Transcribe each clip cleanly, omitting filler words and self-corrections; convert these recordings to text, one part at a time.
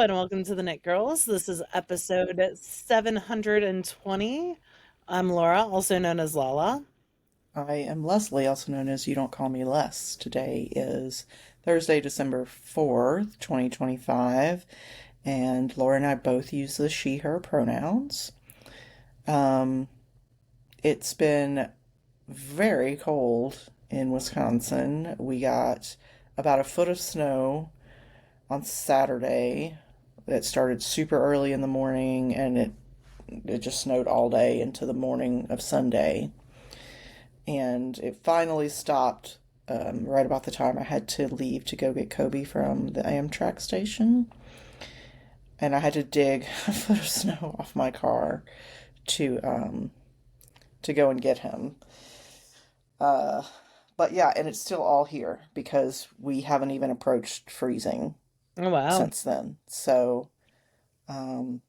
and welcome to the Knit Girls. This is episode 720. I'm Laura, also known as Lala. I am Leslie, also known as You Don't Call Me Les. Today is Thursday, December 4th, 2025, and Laura and I both use the she, her pronouns. Um, it's been very cold in Wisconsin. We got about a foot of snow on Saturday. It started super early in the morning and it just snowed all day into the morning of Sunday. And it finally stopped right about the time I had to leave to go get Kobe from the Amtrak station. And I had to dig a foot of snow off my car to um, to go and get him. Uh, but yeah, and it's still all here because we haven't even approached freezing Oh, wow. since then. So um,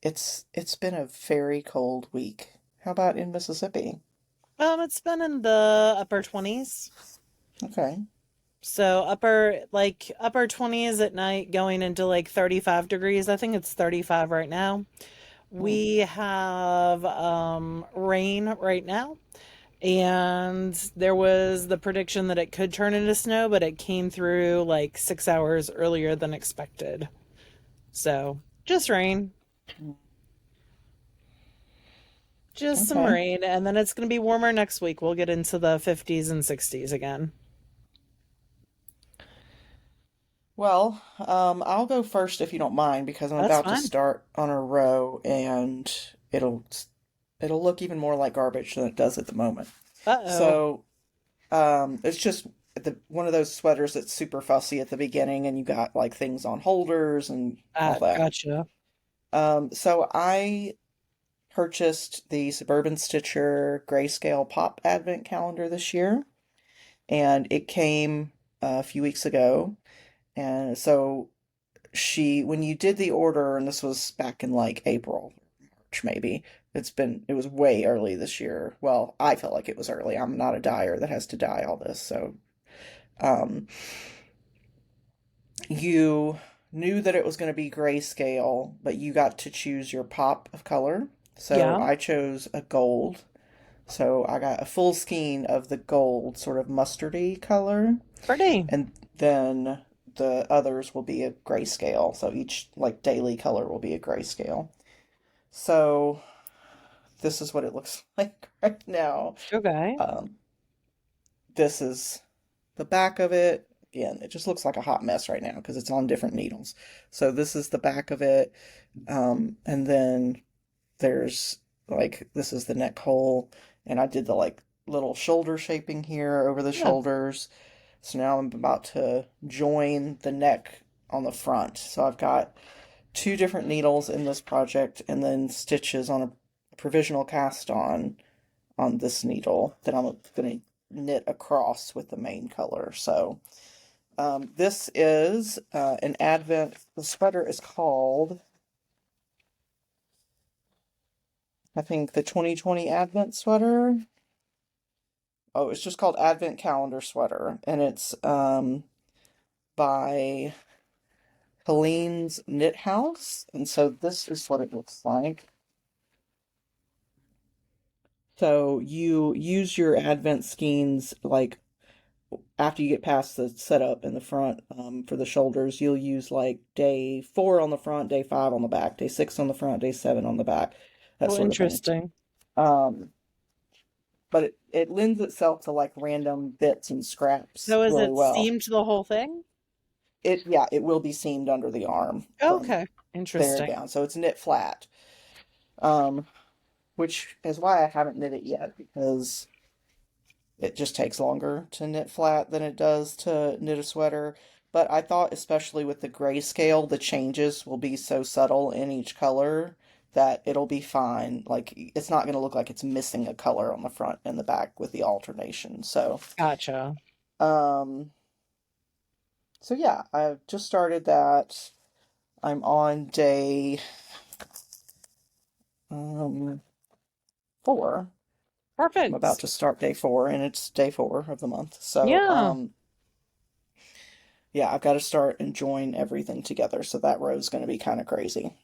it's been a very cold week. How about in Mississippi? It's been in the upper 20s. Okay. So upper 20s at night, going into like 35 degrees. I think it's 35 right now. Hmm. We have rain right now. And there was the prediction that it could turn into snow, but it came through like 6 hours earlier than expected. So just rain. Just some Okay. rain, and then it's going to be warmer next week. We'll get into the 50s and 60s again. I'll go first if you don't mind because I'm That's about to fine. start on a row and it'll look even more like garbage than it does at the moment. Uh-oh. So, it's just one of those sweaters that's super fussy at the beginning and you got like things on holders and all Ah, that. gotcha. So I purchased the Suburban Stitcher Grayscale Pop Advent Calendar this year and it came a few weeks ago. And so when you did the order, and this was back in like April, March maybe, it was way early this year. Well, I felt like it was early. I'm not a dyer that has to dye all this. So, um, you knew that it was going to be grayscale, but you got to choose your pop of color. So Yeah, I chose a gold. So I got a full skein of the gold, sort of mustardy color. pretty. And then the others will be a grayscale. So each like daily color will be a grayscale. So this is what it looks like right now. Okay. Um, this is the back of it. Again, it just looks like a hot mess right now because it's on different needles. So this is the back of it. And then there's like this is the neck hole, and I did the like little shoulder shaping here over the Yeah. shoulders. So now I'm about to join the neck on the front. So I've got two different needles in this project and then stitches on a provisional cast on this needle that I'm going to knit across with the main color. So this is an advent. The sweater is called, I think, the 2020 Advent sweater. Oh, it's just called Advent Calendar Sweater, and it's by Helene's Knit House. And so this is what it looks like. So you use your Advent skeins like after you get past the setup in the front for the shoulders, you'll use like day 4 on the front, day 5 on the back, day 6 on the front, day 7 on the back, that Oh, sort of thing. interesting. Um, but it lends itself to like random bits and scraps So is really it well. seamed the whole thing? Yeah, it will be seamed under the arm from Okay. there Interesting. down. So it's knit flat. Um, which is why I haven't knit it yet because it just takes longer to knit flat than it does to knit a sweater. But I thought, especially with the grayscale, the changes will be so subtle in each color that it'll be fine. Like, it's not going to look like it's missing a color on the front and the back with the alternation. Gotcha. Um, so yeah, I've just started that. I'm on day um 4. I'm about Perfect. to start day 4, and it's day 4 of the month. So, Yeah. Yeah, I've got to start and join everything together. So that row is going to be kind of crazy.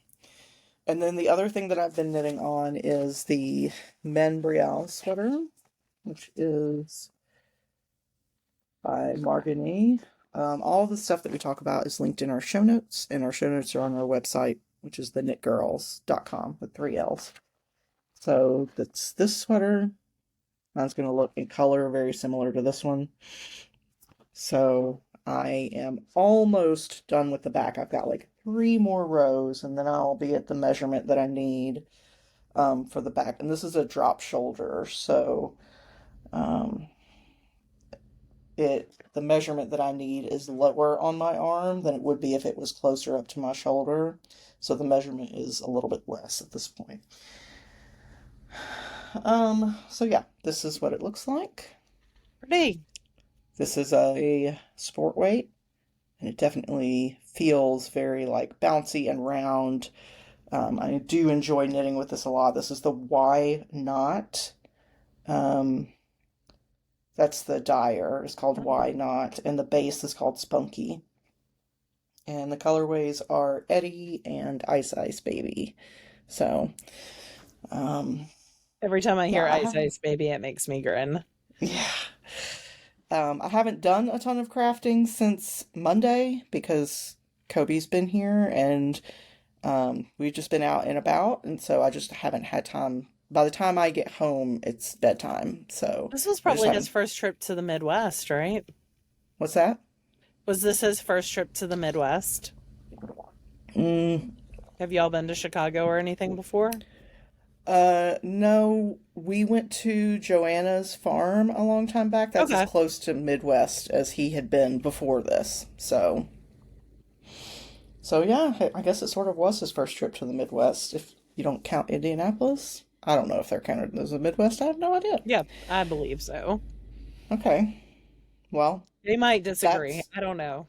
And then the other thing that I've been knitting on is the Men Brielle sweater, which is by Margony. All the stuff that we talk about is linked in our show notes, and our show notes are on our website, which is TheKnitGirlls.com with three L's. So that's this sweater. That's going to look in color very similar to this one. So I am almost done with the back. I've got like 3 more rows, and then I'll be at the measurement that I need for the back. And this is a drop shoulder, so um, the measurement that I need is lower on my arm than it would be if it was closer up to my shoulder. So the measurement is a little bit less at this point. So yeah, this is what it looks like. Pretty. This is a sport weight, and it definitely feels very like bouncy and round. I do enjoy knitting with this a lot. This is the Why Not. That's the dyer. It's called Why Not, and the base is called Spunky. And the colorways are Eddie and Ice Ice Baby. So, Every time I yeah, hear Ice Ice Baby, it makes me grin. yeah. I haven't done a ton of crafting since Monday because Kobe's been here and we've just been out and about, and so I just haven't had time. By the time I get home, it's bedtime. So This was I just probably his haven't. first trip to the Midwest, right? What's that? Was this his first trip to the Midwest? Mm, Have y'all been to Chicago or anything before? no, we went to Joanna's farm a long time back. That's as Okay. close to Midwest as he had been before this. So yeah, I guess it sort of was his first trip to the Midwest, if you don't count Indianapolis. I don't know if they're counted as the Midwest. I have no idea. Yeah, I believe so. Okay, well, They might disagree. that's I don't know.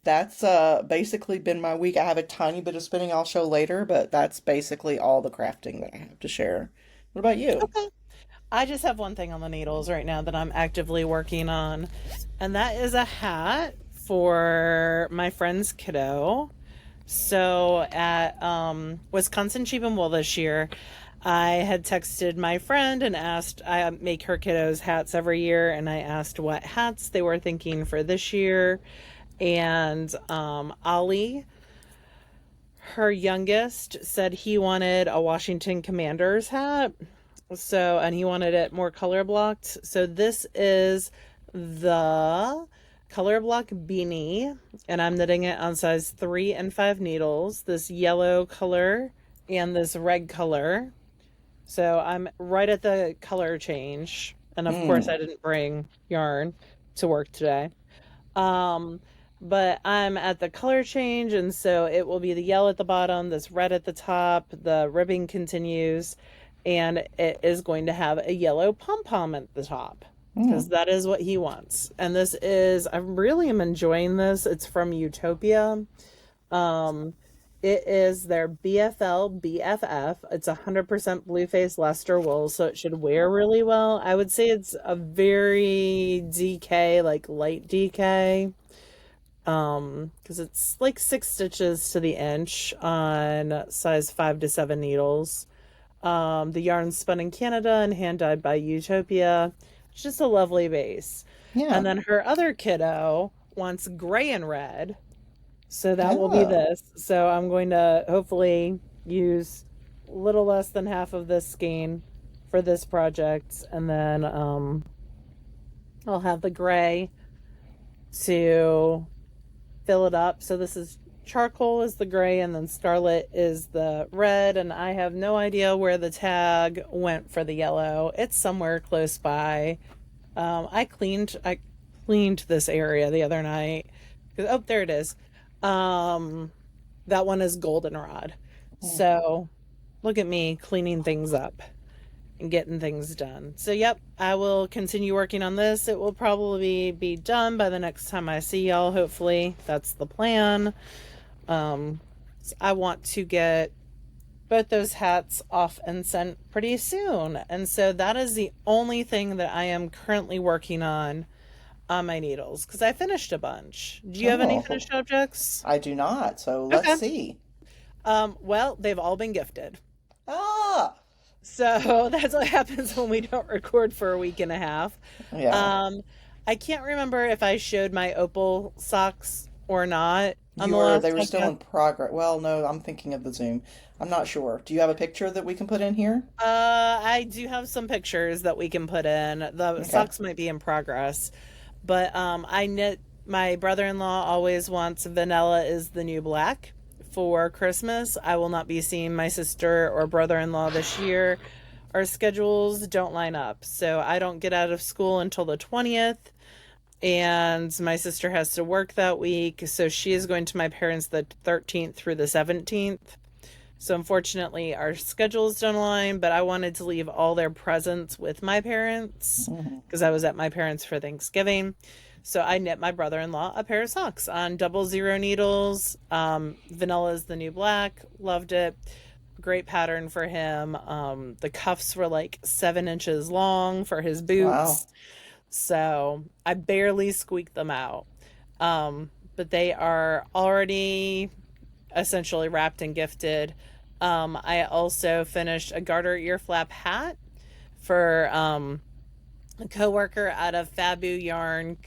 that's basically been my week. I have a tiny bit of spinning I'll show later, but that's basically all the crafting that I have to share. What about you? Okay. I just have one thing on the needles right now that I'm actively working on, and that is a hat for my friend's kiddo. So at Wisconsin Sheep and Wool this year, I had texted my friend and asked, I make her kiddos hats every year, and I asked what hats they were thinking for this year. And Ollie, her youngest, said he wanted a Washington Commanders hat. So, and he wanted it more color blocked. So this is the color block beanie, and I'm knitting it on size 3 and 5 needles. This yellow color and this red color. So I'm right at the color change. And of course, Mm, I didn't bring yarn to work today. Um, but I'm at the color change, and so it will be the yellow at the bottom, this red at the top, the ribbing continues, and it is going to have a yellow pom-pom at the top because mm. that is what he wants. And this is, I really am enjoying this. It's from Utopia. Um, it is their BFL BFF. It's 100% blue face Leicester wool, so it should wear really well. I would say it's a very DK, like light DK, because it's like 6 stitches to the inch on size 5 to 7 needles. The yarn's spun in Canada and hand dyed by Utopia. It's just a lovely base. Yeah. And then her other kiddo wants gray and red, so that will be Oh. this. So I'm going to hopefully use a little less than half of this skein for this project, and then I'll have the gray to fill it up. So this is charcoal is the gray, and then scarlet is the red, and I have no idea where the tag went for the yellow. It's somewhere close by. I cleaned this area the other night. Oh, there it is. Um, that one is goldenrod. Mm. So look at me cleaning things up and getting things done. So, yep, I will continue working on this. It will probably be done by the next time I see y'all. Hopefully, that's the plan. Um, I want to get both those hats off and sent pretty soon. And so that is the only thing that I am currently working on. on my needles because I finished a bunch. Do you have any Oh, finished objects? I do not. So let's Okay. see. Well, they've all been gifted. Ah, So that's what happens when we don't record for a week and a half. yeah. Um, I can't remember if I showed my opal socks or not on the They last were still podcast. in progress. Well, no, I'm thinking of the Zoom. I'm not sure. Do you have a picture that we can put in here? I do have some pictures that we can put in. The Okay. socks might be in progress, but I knit. My brother-in-law always wants vanilla is the new black for Christmas. I will not be seeing my sister or brother-in-law this year. Our schedules don't line up, so I don't get out of school until the 20th, and my sister has to work that week, so she is going to my parents the 13th through the 17th. So unfortunately, our schedules don't align, but I wanted to leave all their presents with my parents Hmm. because I was at my parents for Thanksgiving. So I knit my brother-in-law a pair of socks on 00 needles. Vanilla is the new black. Loved it. Great pattern for him. The cuffs were like 7 inches long for his Wow. boots. So I barely squeaked them out. But they are already essentially wrapped and gifted. I also finished a garter ear flap hat for a coworker out of Fabu Yarn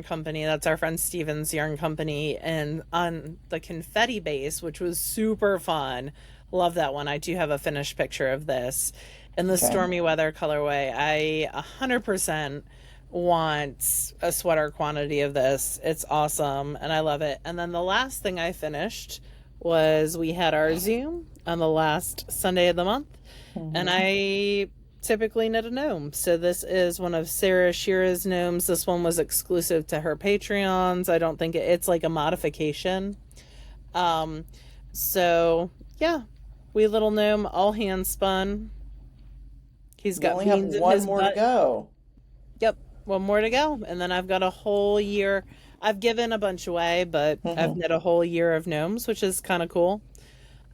Company. That's our friend Steven's yarn company, and on the confetti base, which was super fun. Love that one. I do have a finished picture of this in the Okay. stormy weather colorway. I 100% want a sweater quantity of this. It's awesome and I love it. And then the last thing I finished was we had our Zoom on the last Sunday of the month, and Hmm. I typically knit a gnome. So this is one of Sarah Shira's gnomes. This one was exclusive to her Patreons. I don't think it's like a modification. Um, so yeah, wee little gnome, all hand spun. He's You got only have beans in one his more to butt. go. Yep, one more to go, and then I've got a whole year. I've given a bunch away, but I've Hmm. knit a whole year of gnomes, which is kind of cool.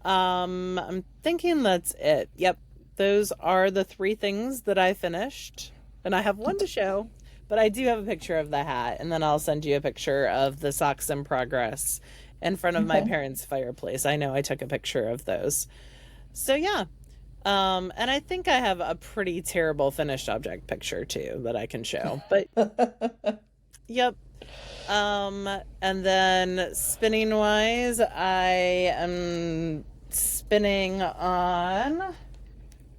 I'm thinking that's it. Yep, those are the three things that I finished, and I have one to show, but I do have a picture of the hat, and then I'll send you a picture of the socks in progress in front of my Okay. parents' fireplace. I know I took a picture of those. So yeah, and I think I have a pretty terrible finished object picture too that I can show. But yep. And then spinning wise, I am spinning on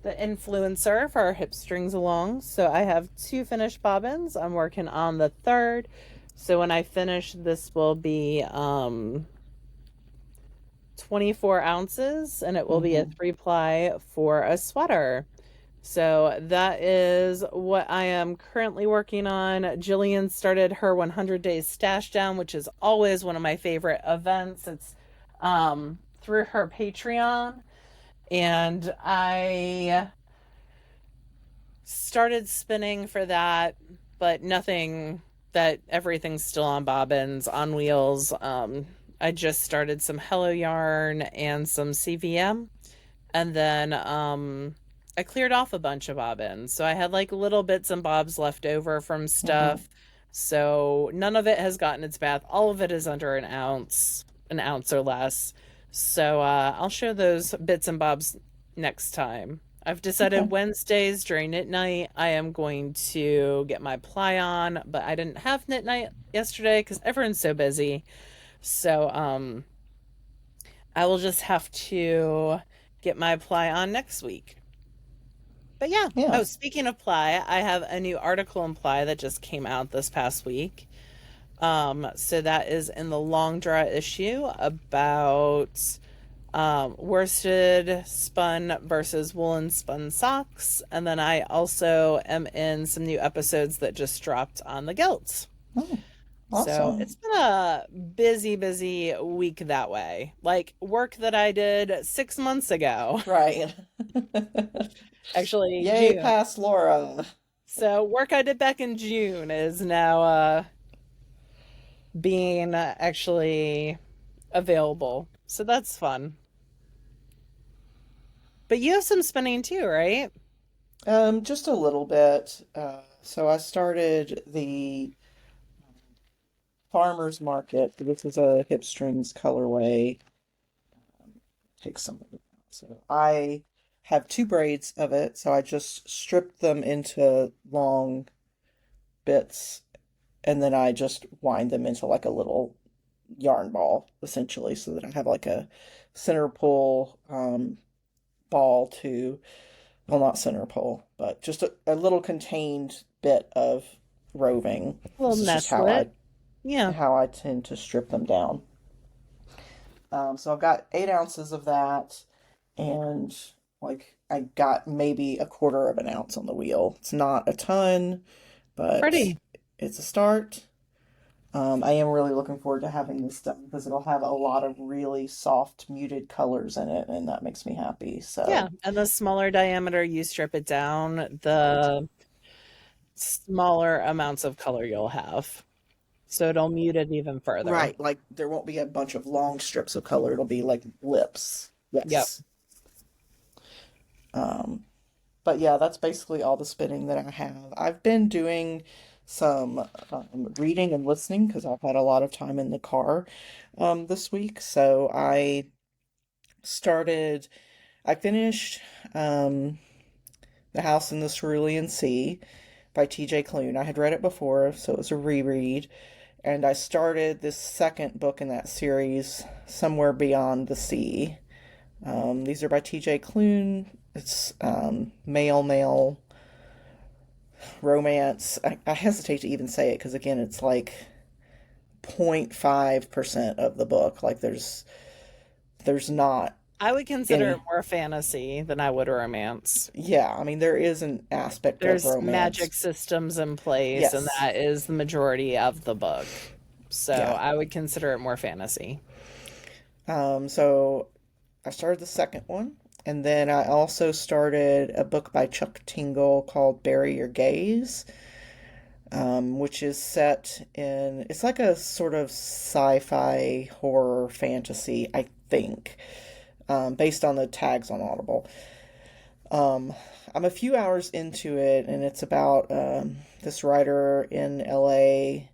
the influencer for our hip strings along. So I have two finished bobbins. I'm working on the third. So when I finish, this will be 24 ounces and it will be a Hmm. 3-ply for a sweater. So that is what I am currently working on. Jillian started her 100 days stash down, which is always one of my favorite events. It's through her Patreon, and I started spinning for that, but nothing that everything's still on bobbins, on wheels. I just started some Hello Yarn and some CVM, and then I cleared off a bunch of bobbins. So I had like little bits and bobs left over from Hmm. stuff. So none of it has gotten its bath. All of it is under an ounce or less. So I'll show those bits and bobs next time. I've decided Okay. Wednesdays during knit night I am going to get my ply on, but I didn't have knit night yesterday because everyone's so busy. So I will just have to get my ply on next week. But yeah. Yeah. Oh, speaking of ply, I have a new article in ply that just came out this past week. So that is in the long draw issue about worsted spun versus woolen spun socks. And then I also am in some new episodes that just dropped on the gilts. Oh, So awesome. it's been a busy, busy week that way. Like work that I did 6 months ago, Right. actually Yay, June. past Laura. So work I did back in June is now being actually available. So that's fun. But you have some spinning too, right? Just a little bit. So I started the farmer's market. This is a hip strings colorway. Take some of it out. So I have two braids of it. So I just stripped them into long bits and then I just wind them into like a little yarn ball, essentially, so that I have like a center pull ball to, well, not center pull, but just a little contained bit of roving. A little This is just nestlet. Yeah. how I tend to strip them down. So I've got 8 ounces of that, and like I got maybe a quarter of an ounce on the wheel. It's not a ton, but Pretty. it's a start. I am really looking forward to having this done because it'll have a lot of really soft, muted colors in it, and that makes me happy. Yeah. So, And the smaller diameter you strip it down, the smaller amounts of color you'll have. So it'll mute it even further. right, like there won't be a bunch of long strips of color. It'll be like lips. Yep. Yes. Um, but yeah, that's basically all the spinning that I have. I've been doing some reading and listening because I've had a lot of time in the car this week. So started, I finished um, The House in the Cerulean Sea by T.J. Klune. I had read it before, so it was a reread. And I started this second book in that series, Somewhere Beyond the Sea. These are by T.J. Klune. It's male romance. I hesitate to even say it because, again, it's like 0.5% of the book. Like, there's not I would consider it any. more fantasy than I would romance. Yeah, I mean, there is an aspect of There's romance. magic systems in place, and Yes. that is the majority of the book. So Yeah. I would consider it more fantasy. So I started the second one, and then I also started a book by Chuck Tingle called Bury Your Gaze, which is set in, it's like a sort of sci-fi horror fantasy, I think, based on the tags on Audible. Um, I'm a few hours into it, and it's about this writer in LA,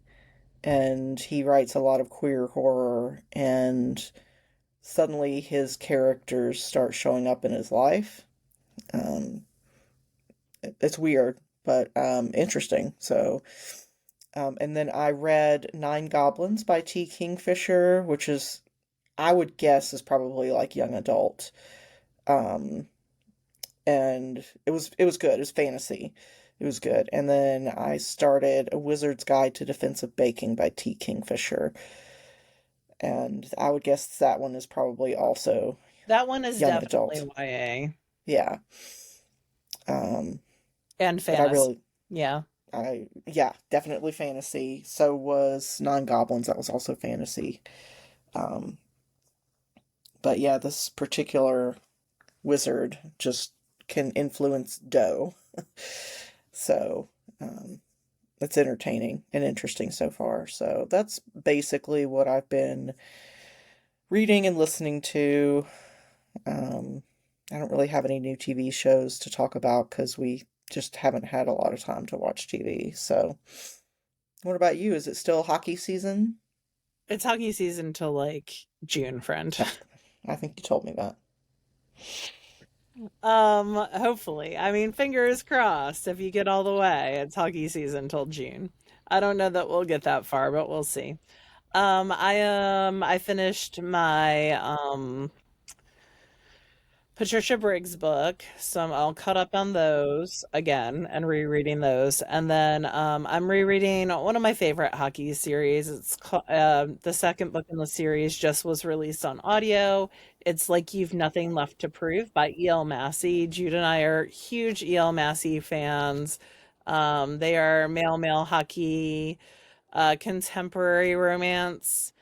and he writes a lot of queer horror, and suddenly his characters start showing up in his life. Um, it's weird, but interesting. So, and then I read Nine Goblins by T. Kingfisher, which is, I would guess, is probably like young adult. Um, and it was good. It was fantasy. It was good. And then I started A Wizard's Guide to Defensive Baking by T. Kingfisher. And I would guess that one is probably also That one is young definitely adult. YA Yeah. Um, and but I fantasy. really, Yeah. yeah, definitely fantasy. So was Nine Goblins. That was also fantasy. Um, but yeah, this particular wizard just can influence dough. So, um, it's entertaining and interesting so far. So that's basically what I've been reading and listening to. Um, I don't really have any new TV shows to talk about because we just haven't had a lot of time to watch TV. So, what about you? Is it still hockey season? It's hockey season till like June, friend. Yeah, I think you told me that. Hopefully. I mean, fingers crossed if you get all the way. It's hockey season till June. I don't know that we'll get that far, but we'll see. I finished my Patricia Briggs book, so I'm all caught up on those again and rereading those. And then I'm rereading one of my favorite hockey series. It's called, the second book in the series just was released on audio. It's Like You've Nothing Left to Prove by E.L. Massey. Jude and I are huge E.L. Massey fans. They are male hockey, contemporary romance.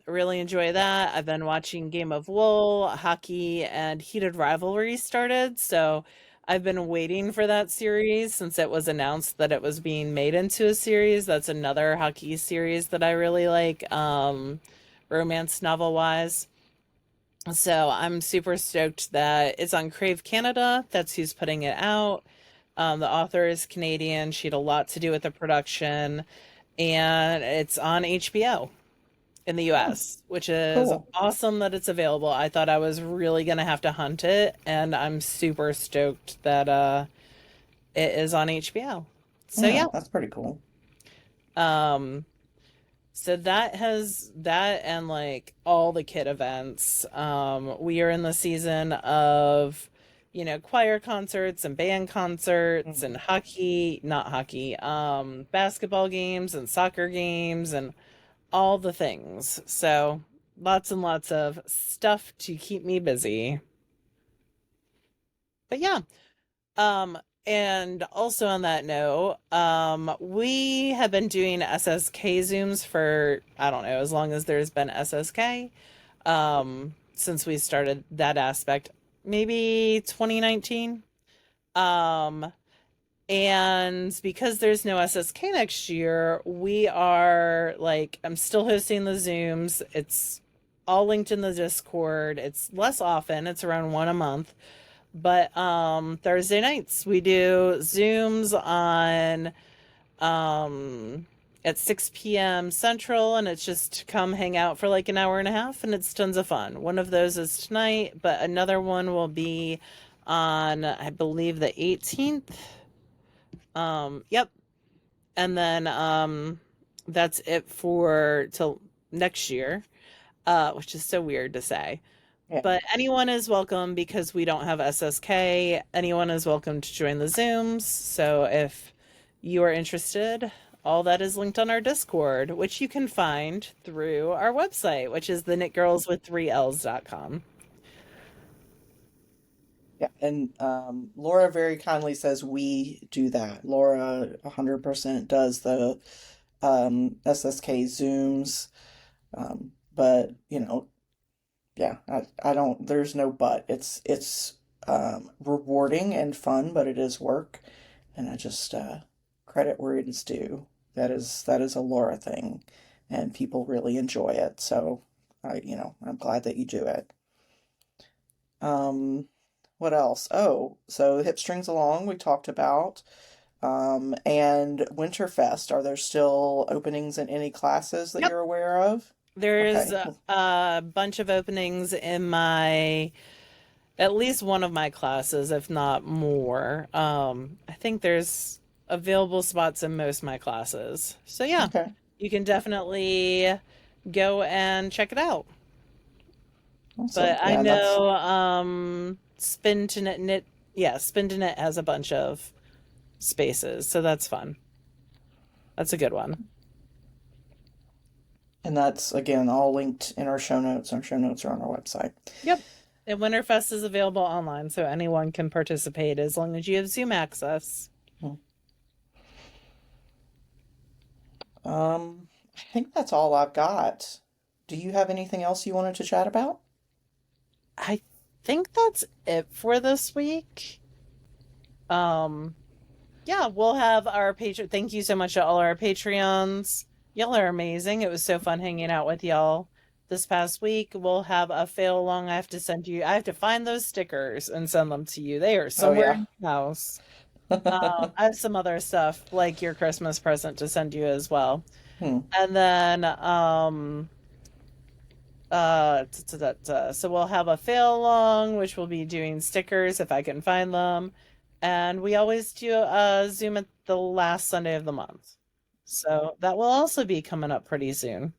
Really enjoy that. I've been watching Game of Wool, hockey, and Heated Rivalry started, so I've been waiting for that series since it was announced that it was being made into a series. That's another hockey series that I really like, romance novel wise. So I'm super stoked that it's on Crave Canada. That's who's putting it out. The author is Canadian. She had a lot to do with the production, and it's on HBO in the Oh, US, which is cool. awesome that it's available. I thought I was really gonna have to hunt it, and I'm super stoked that it is on HBO. So Yeah, yeah. that's pretty cool. Um so that has that and like all the kid events. We are in the season of, choir concerts and band concerts and Mhm. not hockey, basketball games and soccer games and all the things. So lots and lots of stuff to keep me busy. But yeah, um, and also on that note, we have been doing SSK Zooms for, I don't know, as long as there's been SSK, since we started that aspect, maybe 2019. Um, and because there's no SSK next year, we are like, I'm still hosting the Zooms. It's all linked in the Discord. It's less often, it's around one a month. But Thursday nights we do Zooms on at 6 p.m. Central, and it's just to come hang out for like an hour and a half, and it's tons of fun. One of those is tonight, but another one will be on, I believe, the 18th. Yep. And then that's it for till next year, which is so weird to say. Yeah. But anyone is welcome because we don't have SSK. Anyone is welcome to join the Zooms. So if you are interested, all that is linked on our Discord, which you can find through our website, which is the knitgirls with 3ls.com. Yeah, and Laura very kindly says we do that. Laura 100% does the SSK Zooms, but yeah, I don't. There's no but. It's rewarding and fun, but it is work, and I just credit where it is due. That is a Laura thing, and people really enjoy it. So I'm glad that you do it. Um, what else? Oh, so Hip Strings Along we talked about. And Winterfest, are there still openings in any classes that Yep. you're aware of? There's Okay. a bunch of openings in my, at least one of my classes, if not more. I think there's available spots in most of my classes. So yeah, Okay. you can definitely go and check it out. Awesome. But I Yeah, and that's know Spin to Knit has a bunch of spaces, so that's fun. That's a good one. and that's again all linked in our show notes. Our show notes are on our website. Yep. And Winterfest is available online, so anyone can participate as long as you have Zoom access. Hmm. I think that's all I've got. Do you have anything else you wanted to chat about? I think that's it for this week. Um, yeah, we'll have our Patreon. Thank you so much to all our Patreons. Y'all are amazing. It was so fun hanging out with y'all this past week. We'll have a fail along. I have to find those stickers and send them to you. They are Oh somewhere yeah. in the house. I have some other stuff like your Christmas present to send you as well. Hmm. And then so we'll have a fail along, which will be doing stickers if I can find them. And we always do a Zoom at the last Sunday of the month. So that will also be coming up pretty soon.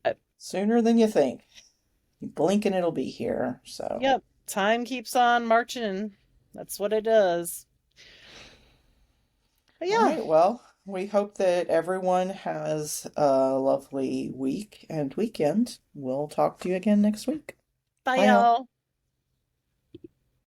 Uh, Sooner than you think. You blink and it'll be here. So, yep, time keeps on marching. That's what it does. But all yeah, right. Well, we hope that everyone has a lovely week and weekend. We'll talk to you again next week. bye Bye now. y'all.